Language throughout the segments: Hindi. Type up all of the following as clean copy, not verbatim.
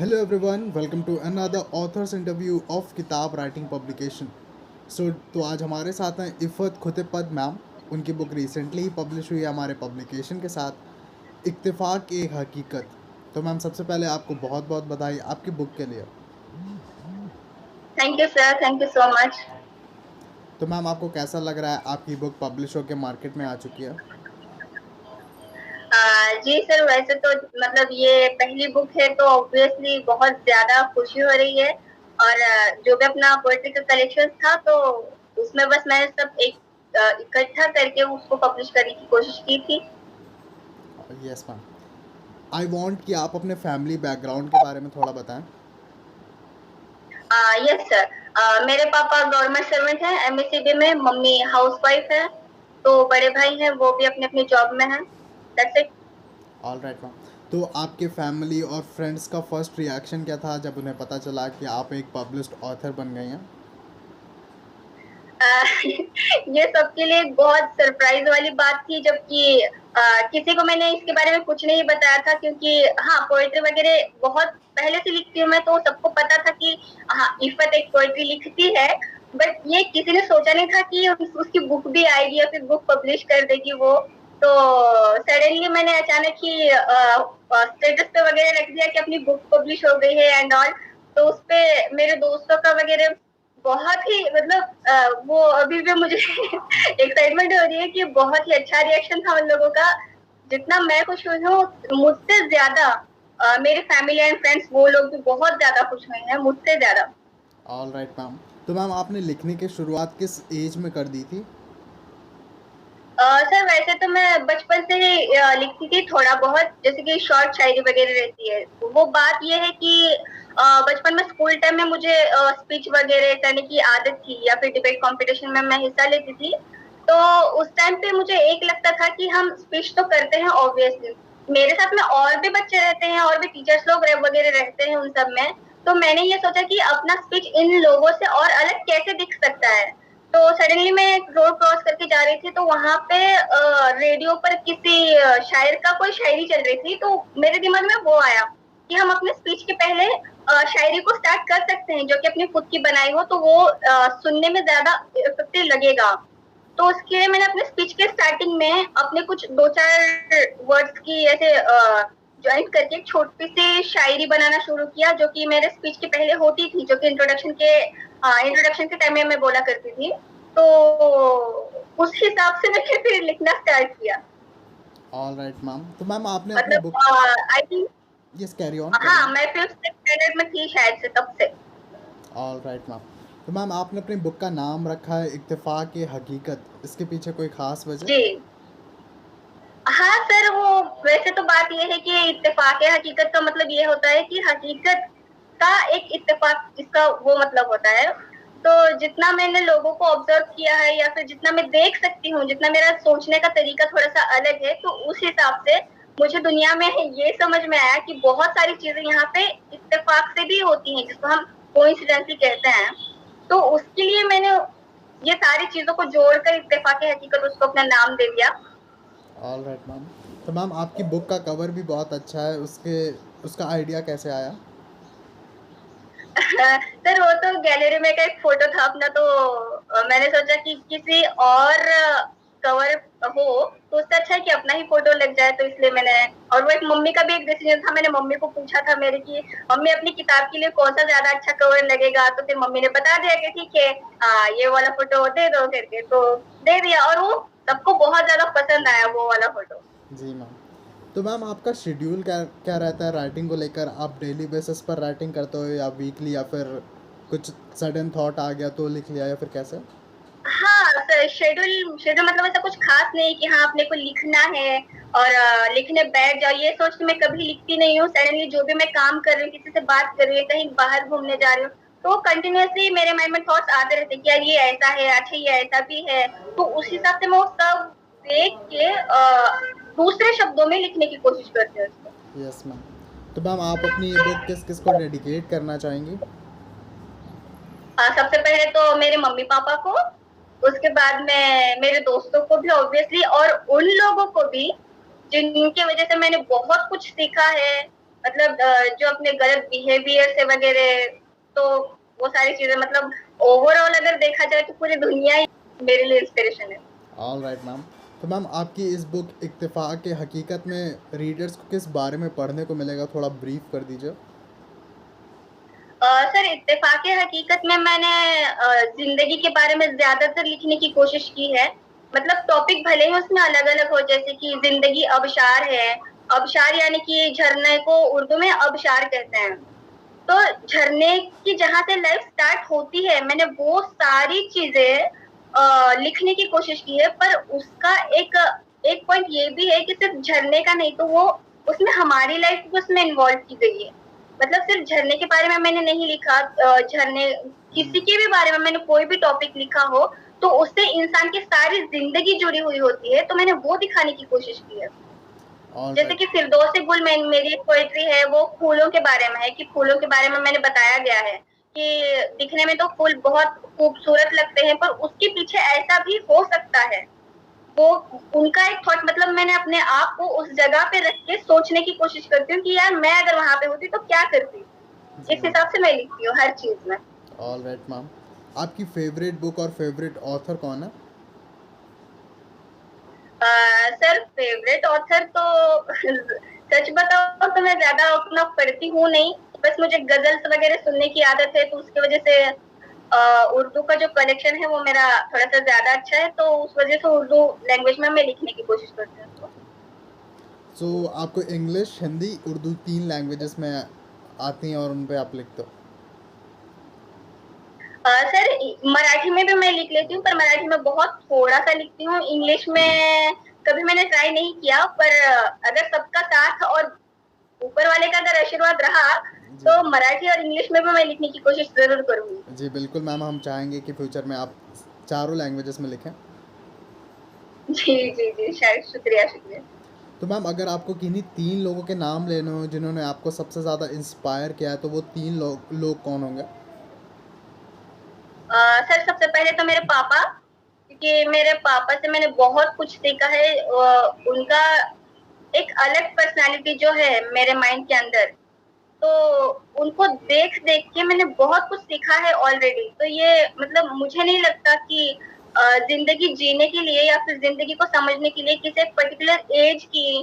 Hello everyone, welcome to another author's interview of किताब राइटिंग पब्लिकेशन। तो आज हमारे साथ हैं इफ़त खुतेपद मैम। उनकी बुक रिसेंटली ही पब्लिश हुई है हमारे पब्लिकेशन के साथ, इत्तेफाक ए हकीकत। तो मैम सबसे पहले आपको बहुत बहुत बधाई आपकी बुक के लिए। Thank you sir, thank you so much. तो मैम आपको कैसा लग रहा है आपकी बुक पब्लिश होकर मार्केट में आ चुकी है? जी सर, वैसे तो मतलब ये पहली बुक है तो ऑब्वियसली बहुत ज्यादा खुशी हो रही है। और जो भी अपना पोएट्री का कलेक्शन था तो उसमें बस मैंने सब एक इकट्ठा करके उसको पब्लिश करने की कोशिश की थी। यस मैम, आई वांट कि आप अपने फैमिली बैकग्राउंड के बारे में थोड़ा बताएं। यस सर, मेरे पापा गवर्नमेंट सर्वेंट हैं एमएससीबी में, मम्मी हाउसवाइफ है, तो बड़े भाई हैं वो भी अपने अपने जॉब में हैं। That's it. All right ma'am. तो आपके फैमिली और फ्रेंड्स का फर्स्ट रिएक्शन क्या था जब उन्हें पता चला कि आप एक पब्लिश्ड ऑथर बन गई हैं? ये सबके लिए बहुत सरप्राइज वाली बात थी, जबकि किसी को मैंने इसके बारे में कुछ नहीं बताया था, क्योंकि हाँ पोएट्री वगैरह बहुत पहले से लिखती हूँ मैं, तो सबको पता था कि हाँ इफ़त एक पोएट्री लिखती है। बट ये किसी ने सोचा नहीं था कि उसकी बुक भी आएगी या फिर बुक पब्लिश कर देगी वो। तो सडनली मैंने अचानक ही स्टेटस पे वगैरह रख दिया कि अपनी बुक पब्लिश हो गई है एंड ऑल। तो उस पे मेरे दोस्तों का वगैरह बहुत ही मतलब वो अभी भी मुझे एक्साइटमेंट हो रही है कि बहुत ही अच्छा रिएक्शन था उन लोगों का। जितना मैं खुश हुई हूँ, मुझसे ज्यादा मेरे फैमिली एंड फ्रेंड्स वो लोग भी बहुत ज्यादा खुश हुए हैं, मुझसे ज्यादा। All right ma'am. तो मैम आपने लिखने की शुरुआत किस एज में कर दी थी? सर वैसे तो मैं बचपन से ही लिखती थी थोड़ा बहुत, जैसे कि शॉर्ट शायरी वगैरह रहती है। वो बात ये है कि बचपन में स्कूल टाइम में मुझे स्पीच वगैरह करने की आदत थी, या फिर डिबेट कंपटीशन में मैं हिस्सा लेती थी। तो उस टाइम पे मुझे एक लगता था कि हम स्पीच तो करते हैं ऑब्वियसली, मेरे साथ में और भी बच्चे रहते हैं और भी टीचर्स लोग वगैरह रहते हैं उन सब में। तो मैंने ये सोचा कि अपना स्पीच इन लोगों से और अलग कैसे दिख सकता है। तो सडनली मैं एक रोड क्रॉस करके जा रही थी, तो वहां पे रेडियो पर किसी शायर का कोई शायरी चल रही थी, तो मेरे दिमाग में वो आया कि हम अपने स्पीच के पहले शायरी को स्टार्ट कर सकते हैं जो कि अपनी खुद की बनाई हो, तो वो सुनने में ज्यादा इफेक्टिव लगेगा। तो उसके लिए मैंने अपने स्पीच के स्टार्टिंग में अपने कुछ दो चार वर्ड्स की ऐसे ज्वाइन करके एक छोटी सी शायरी बनाना शुरू किया, जो कि मेरे स्पीच के पहले होती थी, जो कि इंट्रोडक्शन के टाइम में मैं बोला करती थी। तो उस हिसाब से मैंने फिर लिखना स्टार्ट किया। All right ma'am. तो मैम आपने अपनी मतलब book, I think yes carry on carry हाँ ऑन। मैं फिफ्थ स्टैंडर्ड में थी शायद से, तब से। All right ma'am. तो मैम आपने अपनी बुक का नाम रखा है इत्तेफाक ए हकीकत, इसके पीछे कोई ख़ास वजह? जी हाँ सर, वो वैसे तो बात ये है कि इत्तेफाक है हकीकत का मतलब ये होता है कि हकीकत का एक इत्तेफाक, इसका वो मतलब होता है। तो जितना मैंने लोगों को ऑब्जर्व किया है या फिर जितना मैं देख सकती हूँ, जितना मेरा सोचने का तरीका थोड़ा सा अलग है, तो उस हिसाब से मुझे दुनिया में ये समझ में आया कि बहुत सारी चीजें यहाँ पे इत्तेफाक से भी होती हैं, जिसको हम कोइंसिडेंटली कहते हैं। तो उसके लिए मैंने ये सारी चीजों को जोड़कर इत्तेफाक हकीकत उसको अपना नाम दे दिया। All right ma'am. तो मैम आपकी बुक का कवर भी बहुत अच्छा है, उसके उसका आइडिया कैसे आया? सर वो तो गैलरी में का एक फोटो था अपना, तो मैंने सोचा कि किसी और कवर हो तो उससे अच्छा है कि अपना ही फोटो लग जाए, तो इसलिए मैंने। और वो एक मम्मी का भी एक डिसीजन था, मैंने मम्मी को पूछा था मेरे की मम्मी अपनी किताब के लिए कौन सा ज्यादा अच्छा कवर लगेगा, तो फिर मम्मी ने बता दिया कि ठीक है ये वाला फोटो दे दो करके, तो दे दिया। और वो सबको बहुत ज्यादा पसंद आया वो वाला फोटो। जी मैम। तो मैम आपका शेड्यूल क्या क्या रहता है राइटिंग को लेकर? आप डेली बेसिस पर राइटिंग करते हो या वीकली, या फिर कुछ सडन थॉट आ गया तो लिख लिया, या फिर कैसे? हाँ सर, शेड्यूल शेड्यूल मतलब ऐसा कुछ खास नहीं कि हाँ अपने को लिखना है और लिखने बैठ जाओ, ये सोच के मैं कभी लिखती नहीं हूँ। सडनली जो भी मैं काम कर रही हूँ, किसी से बात कर रही हूँ, कहीं बाहर घूमने जा रही हूँ, तो कंटिन्यूअसली मेरे माइंड में थॉट्स आते रहते कि यार ये ऐसा है, अच्छा ये ऐसा भी है। तो उस हिसाब से मैं वो सब देख के दूसरे शब्दों में लिखने की कोशिश करती हूँ उसको। Yes ma'am. तो मैम आप अपनी ये बुक किस किस को डेडिकेट करना चाहेंगी? सबसे पहले तो मेरे मम्मी पापा को, उसके बाद में मेरे दोस्तों को भी ऑब्वियसली, और उन लोगों को भी जिनकी वजह से मैंने बहुत कुछ सीखा है, मतलब जो अपने गलत बिहेवियर से वगैरह, तो वो सारी चीजें मतलब ओवरऑल अगर देखा जाए तो पूरी दुनिया ही मेरे लिए इंस्पिरेशन है। All right ma'am. तो मैम आपकी इस बुक इत्तेफाक के हकीकत में रीडर्स को किस बारे में पढ़ने को मिलेगा, थोड़ा ब्रीफ कर दीजिए। सर इत्तेफाक हकीकत में मैंने जिंदगी के बारे में ज्यादातर लिखने की कोशिश की है। मतलब टॉपिक भले ही उसमें अलग अलग हो, जैसे कि जिंदगी अबशार है। अबशार यानी कि झरने को उर्दू में अबशार कहते हैं। तो झरने की जहाँ से लाइफ स्टार्ट होती है, मैंने वो सारी चीजें लिखने की कोशिश की है। पर उसका एक एक पॉइंट ये भी है कि सिर्फ झरने का नहीं, तो वो उसमें हमारी लाइफ भी उसमें इन्वॉल्व की गई है। मतलब सिर्फ झरने के बारे में मैंने नहीं लिखा, झरने किसी के भी बारे में मैंने कोई भी टॉपिक लिखा हो तो उससे इंसान की सारी जिंदगी जुड़ी हुई होती है, तो मैंने वो दिखाने की कोशिश की है। ऑल जैसे राइट। कि फिरदौस गुल में मेरी एक पोएट्री है, वो फूलों के बारे में है कि फूलों के बारे में मैंने बताया गया है कि दिखने में तो फूल बहुत खूबसूरत लगते हैं, पर उसके पीछे ऐसा भी हो सकता है। वो उनका एक थॉट, मतलब मैंने अपने आप को उस जगह पे रख के सोचने की कोशिश करती हूँ कि यार मैं अगर वहां पे होती तो क्या करती। जी इस मैम। हिसाब से मैं लिखती हूँ हर चीज में। All right ma'am. आपकी फेवरेट बुक और फेवरेट ऑथर कौन है? सर फेवरेट ऑथर तो सच बताओ तो मैं ज्यादा उतना पढ़ती हूँ नहीं। बस मुझे गजल्स वगैरह सुनने की आदत है, तो उसकी वजह से उर्दू का जो कलेक्शन है वो मेरा थोड़ा सा ज्यादा अच्छा है, तो उस वजह से उर्दू लैंग्वेज में मैं लिखने की कोशिश करती हूँ। सो आपको इंग्लिश, हिंदी, उर्दू 3 लैंग्वेजेस में आती हैं और उन पे आप लिखते हो? सर मराठी में भी मैं लिख लेती हूँ, पर मराठी में बहुत थोड़ा सा लिखती हूँ। इंग्लिश में कभी मैंने ट्राई नहीं किया, पर अगर सबका साथ और ऊपर वाले का अगर आशीर्वाद रहा जी तो मराठी और इंग्लिश में भी मैं लिखने की कोशिश जरूर करूंगी। जी बिल्कुल मैम, हम चाहेंगे कि फ्यूचर में आप चारों लैंग्वेजेस में लिखें। जी जी जी, शायद, शुक्रिया शुक्रिया। तो मैम अगर आपको किन्हीं 3 लोगों के नाम लेने हो जिन्होंने आपको सबसे ज़्यादा इंस्पायर किया है, तो वो 3 लोग कौन होंगे? सर सबसे पहले तो मेरे पापा, क्योंकि मेरे पापा से मैंने बहुत कुछ सीखा है। उनका एक अलग पर्सनालिटी जो है मेरे माइंड के अंदर, तो उनको देख देख के मैंने बहुत कुछ सीखा है ऑलरेडी। तो ये मतलब मुझे नहीं लगता कि जिंदगी जीने के लिए या फिर जिंदगी को समझने के लिए किसी एक पर्टिकुलर एज की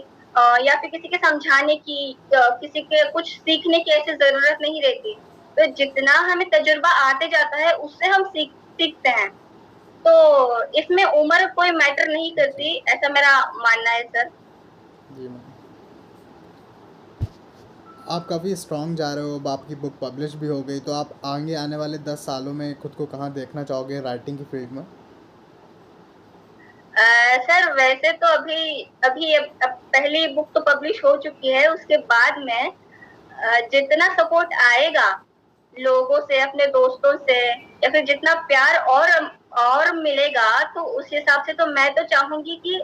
या फिर किसी के समझाने की, किसी के कुछ सीखने की ऐसी जरूरत नहीं रहती। तो जितना हमें तजुर्बा आते जाता है उससे हम सीखते हैं। तो इसमें उम्र कोई मैटर नहीं जी करती, ऐसा मेरा मानना है सर। जी मैम। आप काफ़ी स्ट्रांग जा रहे हो, अब आपकी बुक पब्लिश भी हो गई, तो आप आगे आने वाले 10 सालों में खुद को कहाँ देखना चाहोगे राइटिंग की फील्ड में? सर वैसे तो अभी अभी अब पहली बुक तो पब्लिश हो चुकी है, उसके बाद में जितना सपोर्ट आएगा लोगों से, अपने दोस्तों से, या फिर जितना प्यार और मिलेगा, तो उस हिसाब से तो मैं तो चाहूंगी कि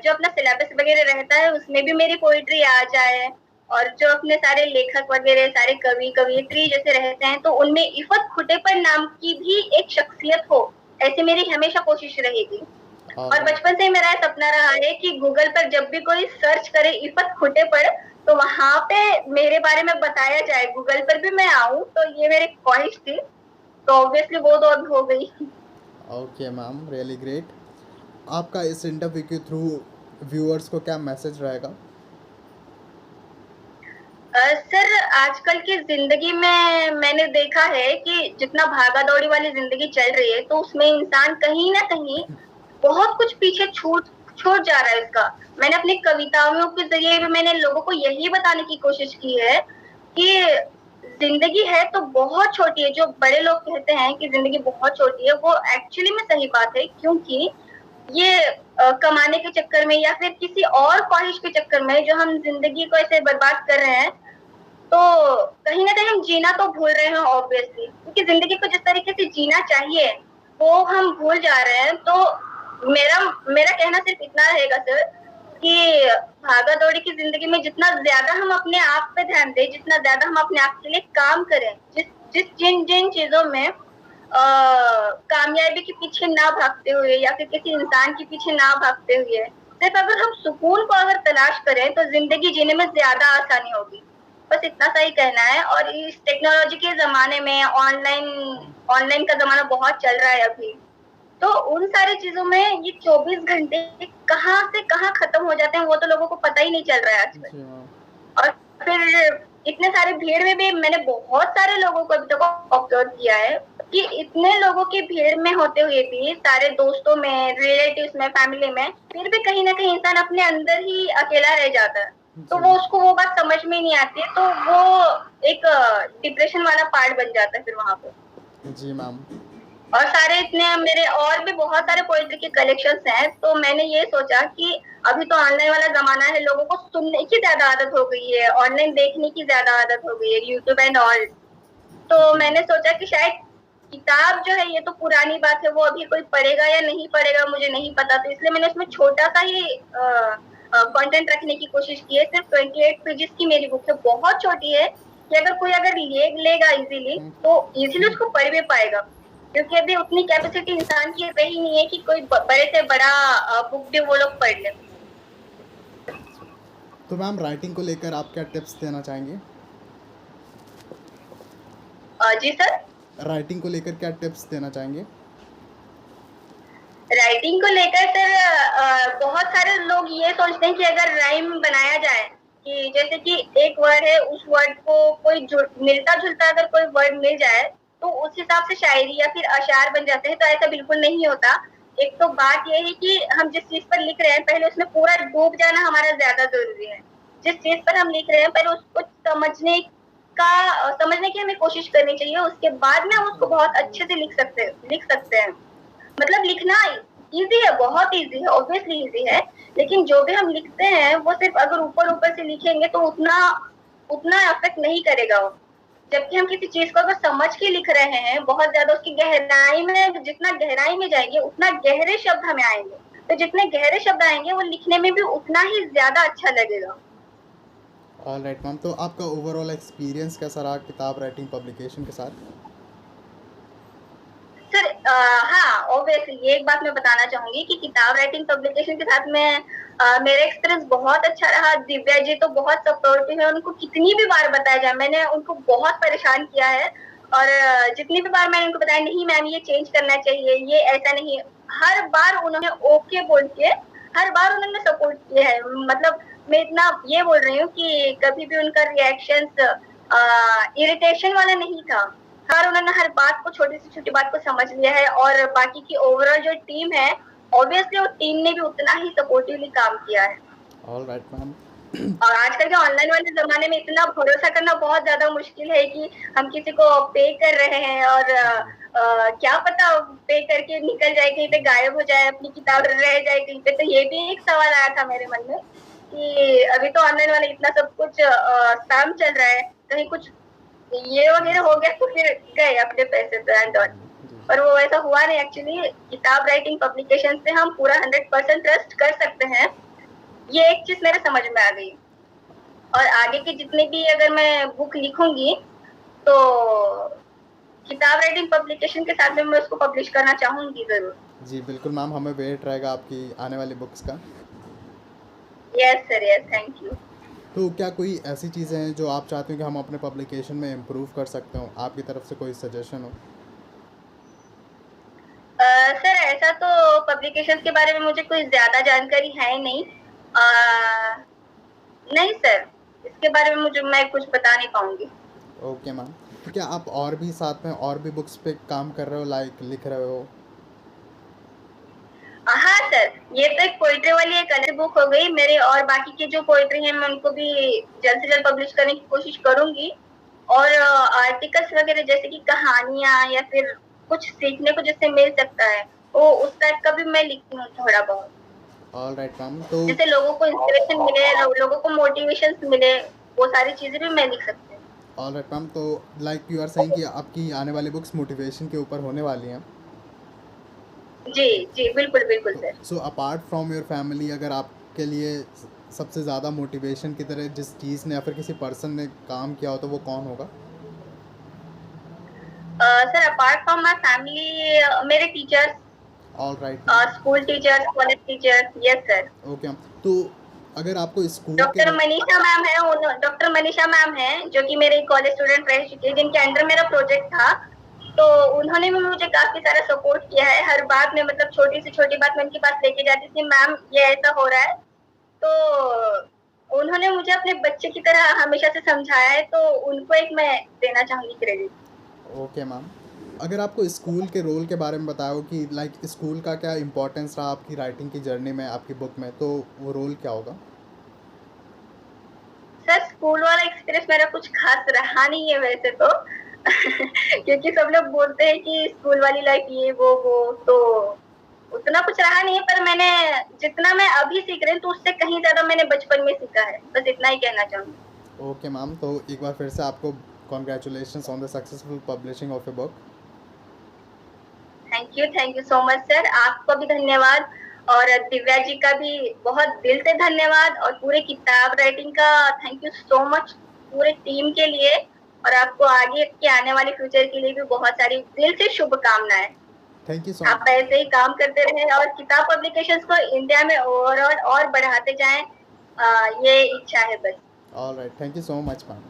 जो अपना सिलेबस वगैरह रहता है उसमें भी मेरी पोइट्री आ जाए। और जो अपने सारे लेखक वगैरह, सारे कवि कवियत्री जैसे रहते हैं, तो उनमें इफ़त खुटेपर नाम की भी एक शख्सियत हो, ऐसी मेरी हमेशा कोशिश रहेगी। ऑल और राइट। बचपन से ही मेरा सपना रहा है कि गूगल पर जब भी कोई सर्च करे इफ़त खुटेपर, तो वहां पे मेरे बारे में बताया जाए, गूगल पर भी मैं आऊं, तो ये मेरी ख्वाहिश थी। तो ऑब्वियसली वो तो अब हो गई। Okay ma'am, really great. आपका इस इंटरव्यू के थ्रू व्यूअर्स को क्या मैसेज रहेगा? सर आजकल की जिंदगी में मैंने देखा है कि जितना भागा दौड़ी वाली जिंदगी चल रही है, तो उसमें इंसान कहीं ना कहीं बहुत कुछ पीछे छूट छूट जा रहा है इसका। मैंने अपनी कविताओं के जरिए भी मैंने लोगों को यही बताने की कोशिश की है कि जिंदगी है तो बहुत छोटी है। जो बड़े लोग कहते हैं कि जिंदगी बहुत छोटी है, वो एक्चुअली में सही बात है, क्योंकि ये कमाने के चक्कर में या फिर किसी और ख्वाहिश के चक्कर में जो हम जिंदगी को ऐसे बर्बाद कर रहे हैं, तो कहीं ना कहीं हम जीना तो भूल रहे हैं ऑब्वियसली, क्योंकि जिंदगी को जिस तरीके से जीना चाहिए वो हम भूल जा रहे हैं। तो मेरा मेरा कहना सिर्फ इतना रहेगा सर कि भागा दौड़ी की जिंदगी में जितना ज्यादा हम अपने आप पे ध्यान दें, जितना ज्यादा हम अपने आप के लिए काम करें, जिस जिस जिन जिन चीजों में कामयाबी के पीछे ना भागते हुए या फिर किसी इंसान के पीछे ना भागते हुए, सिर्फ अगर हम सुकून को अगर तलाश करें तो जिंदगी जीने में ज्यादा आसानी होगी। बस इतना सा ही कहना है। और इस टेक्नोलॉजी के ज़माने में ऑनलाइन ऑनलाइन का ज़माना बहुत चल रहा है अभी। तो उन सारी चीज़ों में ये 24 घंटे कहाँ से कहाँ खत्म हो जाते हैं वो तो लोगों को पता ही नहीं चल रहा है आजकल। जी हाँ। और फिर इतने सारे भीड़ में भी मैंने बहुत सारे लोगों को अभी तक ऑब्जर्व किया है कि इतने लोगों की भीड़ में होते हुए भी सारे दोस्तों में, रिलेटिव्स में, फैमिली में, फिर भी कहीं न कहीं इंसान अपने अंदर ही अकेला रह जाता है। तो जी। उसको वो बात समझ में नहीं आती है, तो वो एक डिप्रेशन वाला पार्ट बन जाता है फिर वहाँ पे। जी मैम। और सारे इतने मेरे और भी बहुत सारे पोएट्री के कलेक्शंस हैं, तो मैंने ये सोचा कि अभी तो ऑनलाइन वाला ज़माना है, लोगों को सुनने की ज़्यादा आदत हो गई है, ऑनलाइन देखने की ज़्यादा आदत हो गई है, यूट्यूब एंड ऑल। तो मैंने सोचा कि शायद किताब जो है ये तो पुरानी बात है, वो अभी कोई पढ़ेगा या नहीं पढ़ेगा मुझे नहीं पता, तो इसलिए मैंने उसमें छोटा-सा ही कंटेंट रखने की कोशिश की है। सिर्फ 28 पेजेज़ की मेरी बुक है, बहुत छोटी है कि अगर कोई लेगा इज़िली तो इज़िली उसको पढ़ भी पाएगा। क्योंकि अभी उतनी कैपेसिटी इंसान की रही नहीं है कि कोई बड़े से बड़ा बुक भी वो लोग पढ़ लें। तो मैम राइटिंग को लेकर आप क्या टिप्स देना चाहेंगे? जी सर? राइटिंग को लेकर क्या टिप्स देना चाहेंगे? राइटिंग को लेकर सर बहुत सारे लोग ये सोचते हैं कि अगर राइम बनाया जाए कि जैसे कि एक वर्ड है उस वर्ड को कोई मिलता-जुलता अगर कोई वर्ड मिल जाए तो उस हिसाब से शायरी या फिर अशआर बन जाते हैं, तो ऐसा बिल्कुल नहीं होता। एक तो बात ये है कि हम जिस चीज़ पर लिख रहे हैं पहले उसमें पूरा डूब जाना हमारा ज़्यादा ज़रूरी है। जिस चीज़ पर हम लिख रहे हैं पहले उसको समझने की हमें कोशिश करनी चाहिए, उसके बाद में हम उसको बहुत अच्छे से लिख सकते हैं। मतलब लिखना ईज़ी है, बहुत ईज़ी है, ऑब्वियसली ईज़ी है, लेकिन जो भी हम लिखते हैं वो सिर्फ़ अगर ऊपर-ऊपर से लिखेंगे तो उतना अफ़ेक्ट नहीं करेगा वो। जबकि हम किसी चीज़ को अगर समझ के लिख रहे हैं, बहुत ज़्यादा उसकी गहराई में जितना गहराई में जाएँगे, उतना गहरे शब्द हमें आएँगे। तो जितने गहरे शब्द आएँगे, वो लिखने में भी उतना ही ज़्यादा अच्छा लगेगा। ऑलराइट मैम, तो आपका ओवरऑल एक्सपीरियंस कैसा रहा किताब राइटिंग पब्लिकेशन के साथ? सर हाँ, ऑब्वियसली ये एक बात मैं बताना चाहूँगी कि किताब राइटिंग पब्लिकेशन के साथ में मेरा एक्सपीरियंस बहुत अच्छा रहा। दिव्या जी तो बहुत सपोर्टिव है, उनको कितनी भी बार बताया जाए, मैंने उनको बहुत परेशान किया है और जितनी भी बार मैंने उनको बताया नहीं मैम ये चेंज करना चाहिए, ये ऐसा नहीं, हर बार उन्होंने ओके बोल के हर बार उन्होंने सपोर्ट किया है। मतलब मैं इतना ये बोल रही हूँ कि कभी भी उनका रिएक्शंस इरिटेशन वाला नहीं था। उन्होंने हर बात को छोटी से छोटी बात को समझ लिया है और बाकी की ओवरऑल जो टीम है ऑब्वियसली वो टीम ने भी उतना ही सपोर्टिवली काम किया है। Alright ma'am. और आजकल के ऑनलाइन वाले ज़माने में इतना भरोसा करना बहुत ज़्यादा मुश्किल है कि हम किसी को पे कर रहे हैं और क्या पता पे करके निकल जाए, कहीं पे गायब हो जाए, अपनी किताब रह जाए कहीं पे। तो ये भी एक सवाल आया था मेरे मन में कि अभी तो ऑनलाइन वाले इतना सब कुछ स्पैम चल रहा है, कहीं कुछ ये वगैरह हो गया तो फिर गए अपने पैसे तो एंड ऑल। पर वो ऐसा हुआ नहीं एक्चुअली। किताब राइटिंग पब्लिकेशन से हम पूरा 100% ट्रस्ट कर सकते हैं। ये एक चीज़ मेरे समझ में आ गई। और आगे के जितने भी अगर मैं बुक लिखूंगी तो किताब राइटिंग पब्लिकेशन के साथ में मैं उसको पब्लिश करना चाहूंगी ज़रूर। जी बिल्कुल मैम, हमें वेट रहेगा आपकी आने वाली बुक्स का। Yes sir, yes, thank you. तो क्या कोई ऐसी चीज़ें हैं जो आप चाहते हो कि हम अपने पब्लिकेशन में इम्प्रूव कर सकते हो? आपकी तरफ से कोई सजेशन हो? सर ऐसा तो पब्लिकेशंस के बारे में मुझे कोई ज़्यादा जानकारी है नहीं। नहीं सर, इसके बारे में मैं कुछ बता नहीं पाऊँगी। Okay ma'am. तो क्या आप और भी साथ में और भी बुक्स पे काम कर रहे हो, लाइक लिख रहे हो? हाँ सर, ये तो एक पोएट्री वाली एक अलग बुक हो गई मेरी और बाकी की जो पोएट्री है मैं उनको भी जल्द से जल्द पब्लिश करने की कोशिश करूँगी। और आर्टिकल्स वगैरह जैसे कि कहानियाँ या फिर कुछ सीखने को जिससे मिल सकता है, वो उस टाइप का भी मैं लिखती हूँ थोड़ा बहुत। Alright ma'am. तो जिससे लोगों को इंस्पिरेशन मिले, लोगों को मोटिवेशंस मिले, वो सारी चीज़ें भी मैं लिख सकती हूँ। ऑलराइट मैम, तो लाइक यू आर सेइंग कि आपकी आने वाली बुक्स मोटिवेशन के ऊपर होने वाली हैं। जी, जी, बिल्कुल, बिल्कुल sir. So apart from your family, अगर आपके लिए सबसे ज़्यादा मोटिवेशन की तरह जिस चीज़ ने या फिर किसी पर्सन ने काम किया हो तो वो कौन होगा? Sir apart from my family मेरे teachers. All right ma'am. School teachers, college teachers. Yes sir. Okay ma'am. तो अगर आपको स्कूल के डॉक्टर मनीषा मैम है, डॉक्टर मनीषा मैम है जो कि मेरे कॉलेज स्टूडेंट रह चुके हैं, जिनके अंडर मेरा प्रोजेक्ट था। तो उन्होंने भी मुझे काफी सारा सपोर्ट किया है हर बात में, मतलब छोटी से छोटी बात मैं उनके पास लेके जाती थी, मैम ये ऐसा हो रहा है। तो उन्होंने मुझे अपने बच्चे की तरह हमेशा से समझाया है, तो उनको एक मैं देना चाहूंगी क्रेडिट। Okay ma'am. अगर आपको स्कूल के रोल के बारे में बताओ कि लाइक स्कूल का क्या इम्पोर्टेंस रहा आपकी राइटिंग की जर्नी में, आपकी बुक में, तो वो रोल क्या होगा? सर स्कूल वाला एक्सपीरियंस मेरा कुछ खास रहा नहीं है वैसे तो क्योंकि सब लोग बोलते हैं कि स्कूल वाली लाइफ ये वो, तो उतना कुछ रहा नहीं है। पर मैंने जितना मैं अभी सीख रही हूँ तो उससे कहीं ज्यादा मैंने बचपन में सीखा है, बस इतना ही कहना चाहूंगी। ओके मैम, तो एक बार फिर से आपको congratulations on the successful publishing of a book. Thank you so much sir, आपको भी धन्यवाद, और दिव्या जी का भी बहुत दिल से धन्यवाद, और पूरे किताब राइटिंग का थैंक यू सो मच पूरे टीम के लिए, और आपको आगे के आने वाले फ्यूचर के लिए भी बहुत सारी दिल से शुभकामनाएं। थैंक यू सो आप मच। ऐसे ही काम करते रहें और किताब पब्लिकेशंस को इंडिया में ओवरऑल और बढ़ाते जाएं, ये इच्छा है बस। All right, thank you so much ma'am.